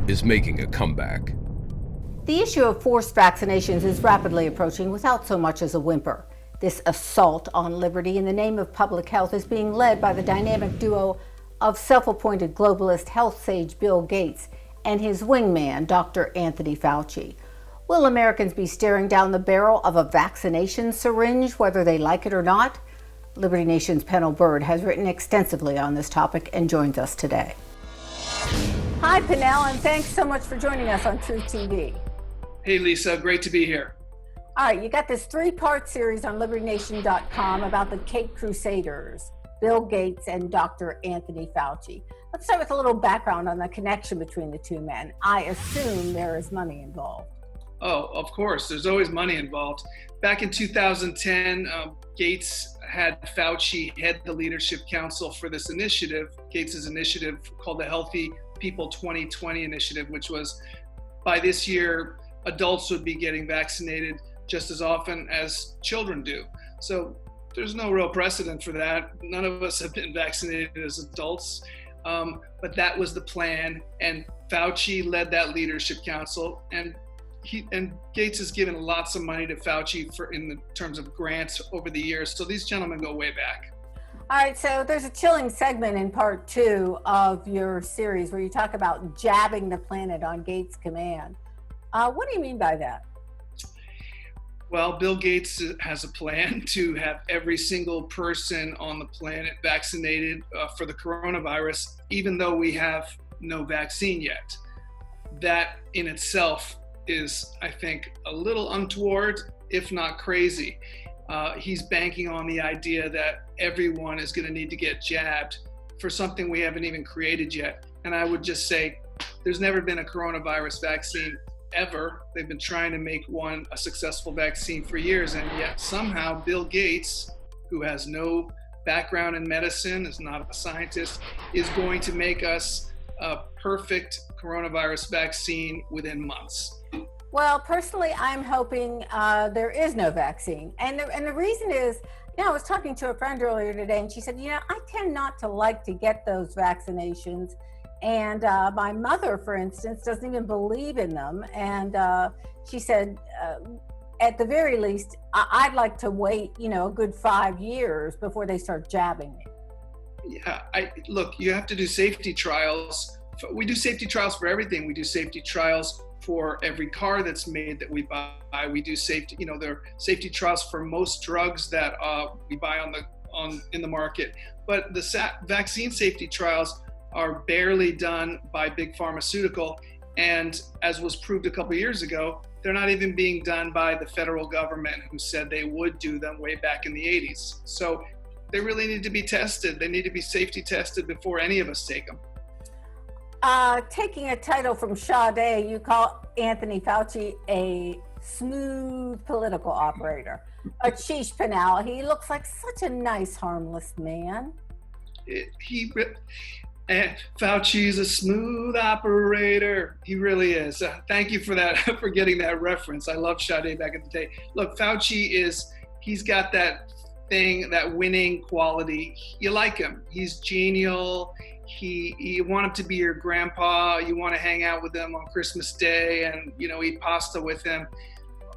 is making a comeback. The issue of forced vaccinations is rapidly approaching without so much as a whimper. This assault on liberty in the name of public health is being led by the dynamic duo of self-appointed globalist health sage Bill Gates and his wingman, Dr. Anthony Fauci. Will Americans be staring down the barrel of a vaccination syringe, whether they like it or not? Liberty Nation's Pennell Bird has written extensively on this topic and joins us today. Hi, Pennell, and thanks so much for joining us on Truth TV. Hey, Lisa, great to be here. All right, you got this three-part series on LibertyNation.com about the Caped Crusaders, Bill Gates and Dr. Anthony Fauci. Let's start with a little background on the connection between the two men. I assume there is money involved. Oh, of course, there's always money involved. Back in 2010, Gates had Fauci head the leadership council for this initiative, Gates's initiative called the Healthy People 2020 initiative, which was by this year, adults would be getting vaccinated just as often as children do. So there's no real precedent for that. None of us have been vaccinated as adults, but that was the plan. And Fauci led that leadership council, and Gates has given lots of money to Fauci in the terms of grants over the years. So these gentlemen go way back. All right, so there's a chilling segment in part 2 of your series where you talk about jabbing the planet on Gates' command. What do you mean by that? Well, Bill Gates has a plan to have every single person on the planet vaccinated for the coronavirus, even though we have no vaccine yet. That in itself is, I think, a little untoward, if not crazy. He's banking on the idea that everyone is going to need to get jabbed for something we haven't even created yet. And I would just say there's never been a coronavirus vaccine ever. They've been trying to make one a successful vaccine for years, and yet somehow Bill Gates, who has no background in medicine, is not a scientist, is going to make us a perfect coronavirus vaccine within months. Well, personally, I'm hoping there is no vaccine. And the reason is, I was talking to a friend earlier today, and she said, I tend not to like to get those vaccinations. And my mother, for instance, doesn't even believe in them. And she said, at the very least, I'd like to wait, a good 5 years before they start jabbing me. Yeah, look, you have to do safety trials. We do safety trials for everything. We do safety trials for every car that's made that we buy. We do safety, there are safety trials for most drugs that we buy in the market. But the vaccine safety trials are barely done by big pharmaceutical, and as was proved a couple of years ago, they're not even being done by the federal government, who said they would do them way back in the 80s. So they really need to be tested. They need to be safety tested before any of us take them. Taking a title from Sade, you call Anthony Fauci a smooth political operator. Sheesh, Pennell, he looks like such a nice, harmless man. Fauci's a smooth operator. He really is. Thank you for that, for getting that reference. I love Sade back in the day. Look, Fauci he's got that thing, that winning quality. You like him. He's genial. You want him to be your grandpa. You want to hang out with him on Christmas Day and, eat pasta with him.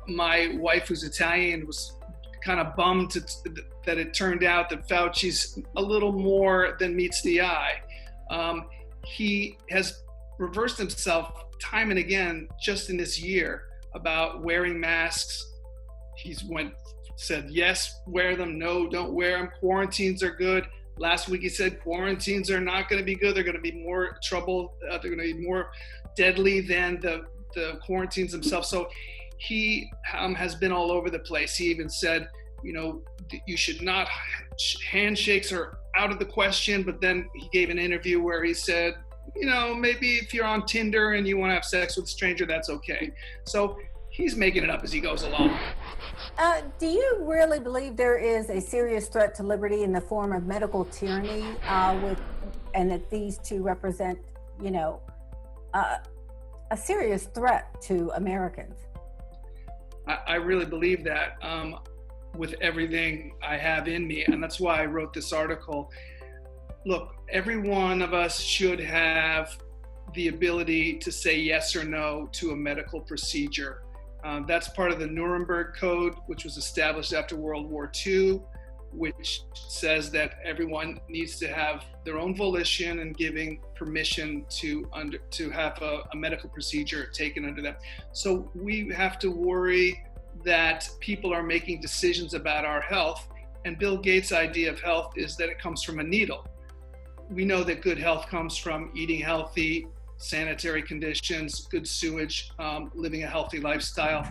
My wife, who's Italian, was kind of bummed that it turned out that Fauci's a little more than meets the eye. He has reversed himself time and again just in this year about wearing masks. He's said, yes, wear them. No, don't wear them. Quarantines are good. Last week he said quarantines are not going to be good. They're going to be more trouble. They're going to be more deadly than the quarantines themselves. So he has been all over the place. He even said, you should not, handshakes are out of the question. But then he gave an interview where he said, maybe if you're on Tinder and you want to have sex with a stranger, that's okay. So he's making it up as he goes along. Do you really believe there is a serious threat to liberty in the form of medical tyranny, and that these two represent, a serious threat to Americans? I really believe that with everything I have in me, and that's why I wrote this article. Look, every one of us should have the ability to say yes or no to a medical procedure. That's part of the Nuremberg Code, which was established after World War II, which says that everyone needs to have their own volition and giving permission to have a medical procedure taken under them. So we have to worry that people are making decisions about our health. And Bill Gates' idea of health is that it comes from a needle. We know that good health comes from eating healthy, sanitary conditions, good sewage, living a healthy lifestyle.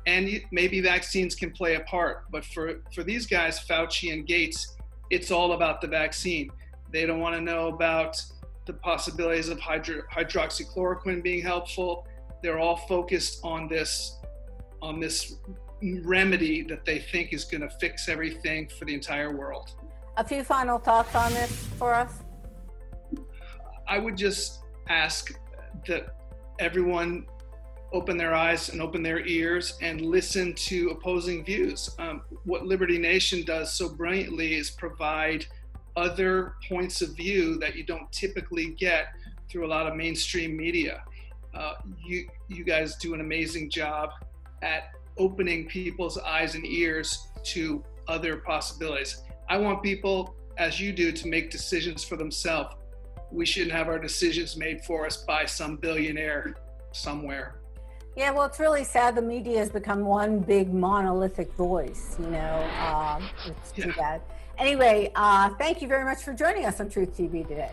And maybe vaccines can play a part, but for these guys, Fauci and Gates, it's all about the vaccine. They don't want to know about the possibilities of hydroxychloroquine being helpful. They're all focused on this remedy that they think is going to fix everything for the entire world. A few final thoughts on this for us? I would just ask that everyone open their eyes and open their ears and listen to opposing views. What Liberty Nation does so brilliantly is provide other points of view that you don't typically get through a lot of mainstream media. You guys do an amazing job at opening people's eyes and ears to other possibilities. I want people, as you do, to make decisions for themselves. We shouldn't have our decisions made for us by some billionaire somewhere. Yeah, well, it's really sad the media has become one big monolithic voice, it's too bad. Anyway, thank you very much for joining us on Truth TV today.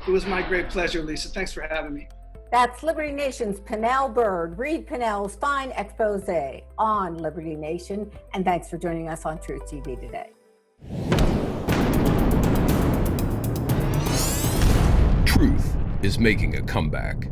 It was my great pleasure, Lisa. Thanks for having me. That's Liberty Nation's Pinnell Bird. Read Pinnell's fine expose on Liberty Nation, and thanks for joining us on Truth TV today. Truth is making a comeback.